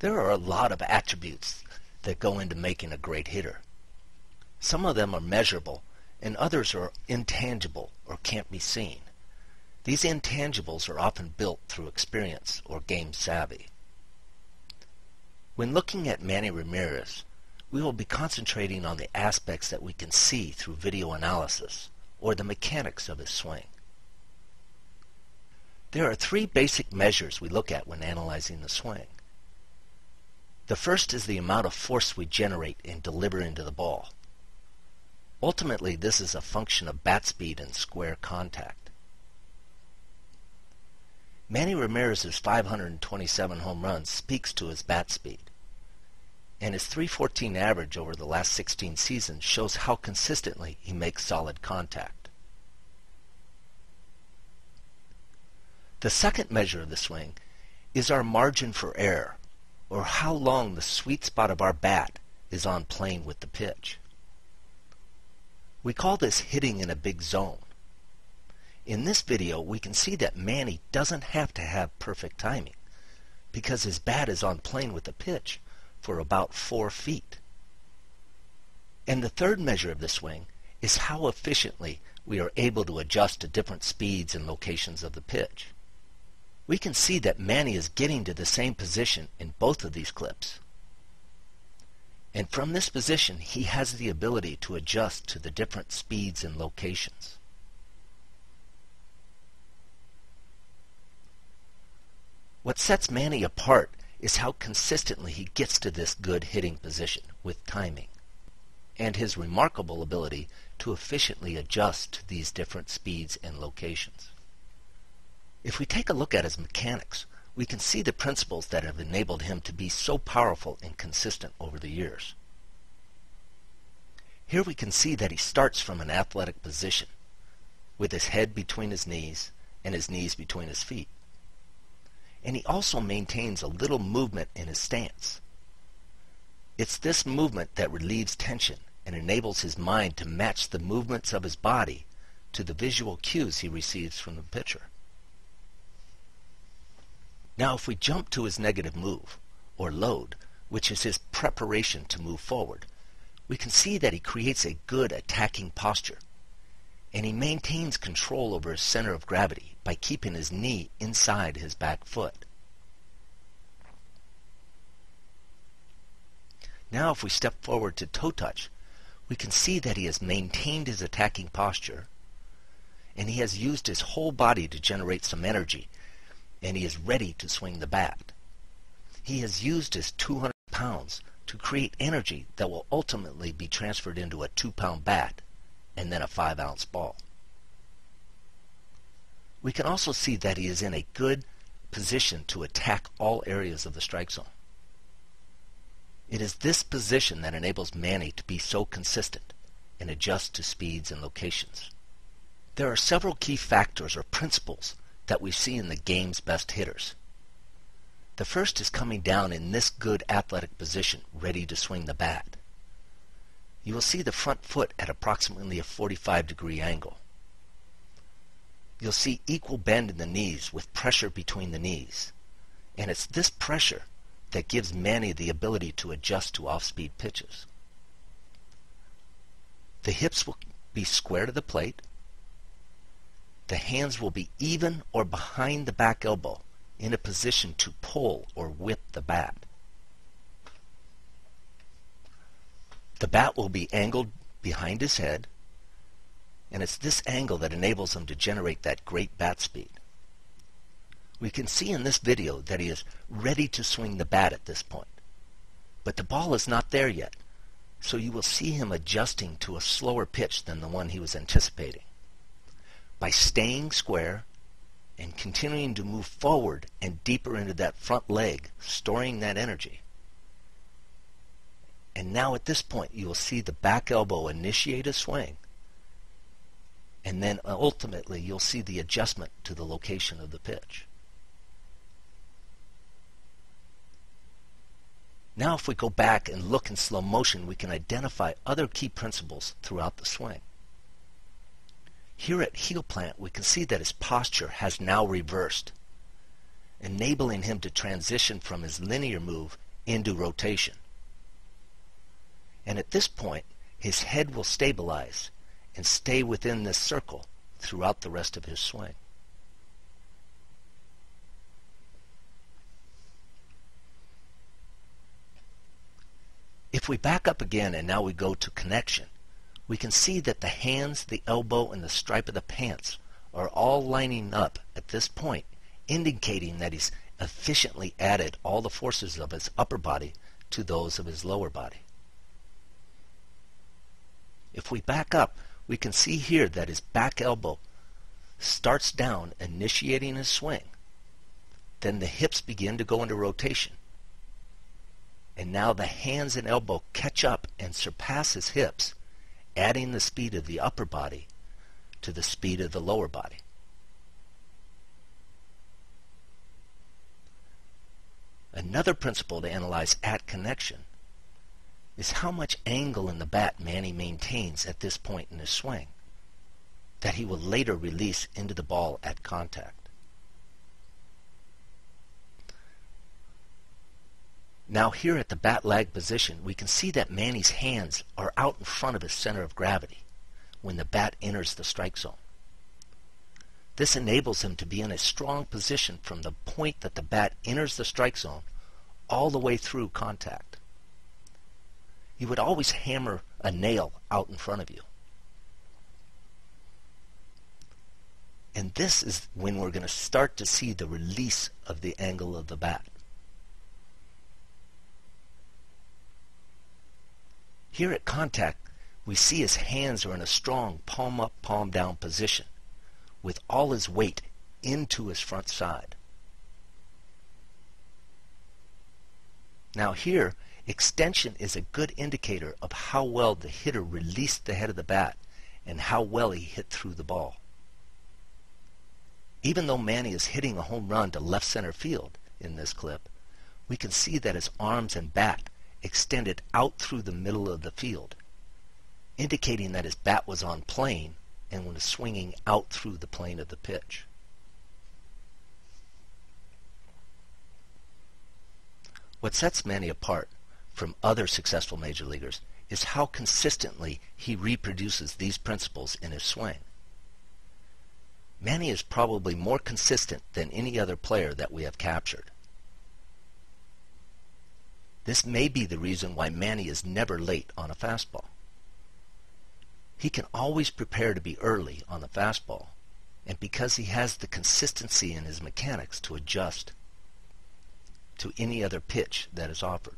There are a lot of attributes that go into making a great hitter. Some of them are measurable, and others are intangible or can't be seen. These intangibles are often built through experience or game savvy. When looking at Manny Ramirez, we will be concentrating on the aspects that we can see through video analysis or the mechanics of his swing. There are three basic measures we look at when analyzing the swing. The first is the amount of force we generate and deliver into the ball. Ultimately, this is a function of bat speed and square contact. Manny Ramirez's 527 home runs speaks to his bat speed, and his .314 average over the last 16 seasons shows how consistently he makes solid contact. The second measure of the swing is our margin for error, or how long the sweet spot of our bat is on plane with the pitch. We call this hitting in a big zone. In this video, we can see that Manny doesn't have to have perfect timing because his bat is on plane with the pitch for about 4 feet. And the third measure of the swing is how efficiently we are able to adjust to different speeds and locations of the pitch. We can see that Manny is getting to the same position in both of these clips. And from this position, he has the ability to adjust to the different speeds and locations. What sets Manny apart is how consistently he gets to this good hitting position with timing, and his remarkable ability to efficiently adjust to these different speeds and locations. If we take a look at his mechanics, we can see the principles that have enabled him to be so powerful and consistent over the years. Here we can see that he starts from an athletic position, with his head between his knees and his knees between his feet. And he also maintains a little movement in his stance. It's this movement that relieves tension and enables his mind to match the movements of his body to the visual cues he receives from the pitcher. Now if we jump to his negative move, or load, which is his preparation to move forward, we can see that he creates a good attacking posture, and he maintains control over his center of gravity by keeping his knee inside his back foot. Now if we step forward to toe touch, we can see that he has maintained his attacking posture, and he has used his whole body to generate some energy, and he is ready to swing the bat. He has used his 200 pounds to create energy that will ultimately be transferred into a 2-pound bat and then a 5-ounce ball. We can also see that he is in a good position to attack all areas of the strike zone. It is this position that enables Manny to be so consistent and adjust to speeds and locations. There are several key factors or principles that we see in the game's best hitters. The first is coming down in this good athletic position, ready to swing the bat. You will see the front foot at approximately a 45-degree angle. You'll see equal bend in the knees with pressure between the knees. And it's this pressure that gives Manny the ability to adjust to off-speed pitches. The hips will be square to the plate. The hands will be even or behind the back elbow in a position to pull or whip the bat. The bat will be angled behind his head, and it's this angle that enables him to generate that great bat speed. We can see in this video that he is ready to swing the bat at this point, but the ball is not there yet, so you will see him adjusting to a slower pitch than the one he was anticipating. By staying square and continuing to move forward and deeper into that front leg, storing that energy. And now at this point you will see the back elbow initiate a swing, and then ultimately you'll see the adjustment to the location of the pitch. Now if we go back and look in slow motion, we can identify other key principles throughout the swing. Here at heel plant, we can see that his posture has now reversed, enabling him to transition from his linear move into rotation. And at this point, his head will stabilize and stay within this circle throughout the rest of his swing. If we back up again and now we go to connection, we can see that the hands, the elbow, and the stripe of the pants are all lining up at this point, indicating that he's efficiently added all the forces of his upper body to those of his lower body. If we back up, we can see here that his back elbow starts down, initiating his swing. Then the hips begin to go into rotation. And now the hands and elbow catch up and surpass his hips, adding the speed of the upper body to the speed of the lower body. Another principle to analyze at connection is how much angle in the bat Manny maintains at this point in his swing that he will later release into the ball at contact. Now here at the bat lag position, we can see that Manny's hands are out in front of his center of gravity when the bat enters the strike zone. This enables him to be in a strong position from the point that the bat enters the strike zone all the way through contact. You would always hammer a nail out in front of you. And this is when we're going to start to see the release of the angle of the bat. Here at contact, we see his hands are in a strong palm up, palm down position with all his weight into his front side. Now here, extension is a good indicator of how well the hitter released the head of the bat and how well he hit through the ball. Even though Manny is hitting a home run to left center field in this clip, we can see that his arms and bat extended out through the middle of the field, indicating that his bat was on plane and was swinging out through the plane of the pitch. What sets Manny apart from other successful major leaguers is how consistently he reproduces these principles in his swing. Manny is probably more consistent than any other player that we have captured. This may be the reason why Manny is never late on a fastball. He can always prepare to be early on the fastball, and because he has the consistency in his mechanics to adjust to any other pitch that is offered.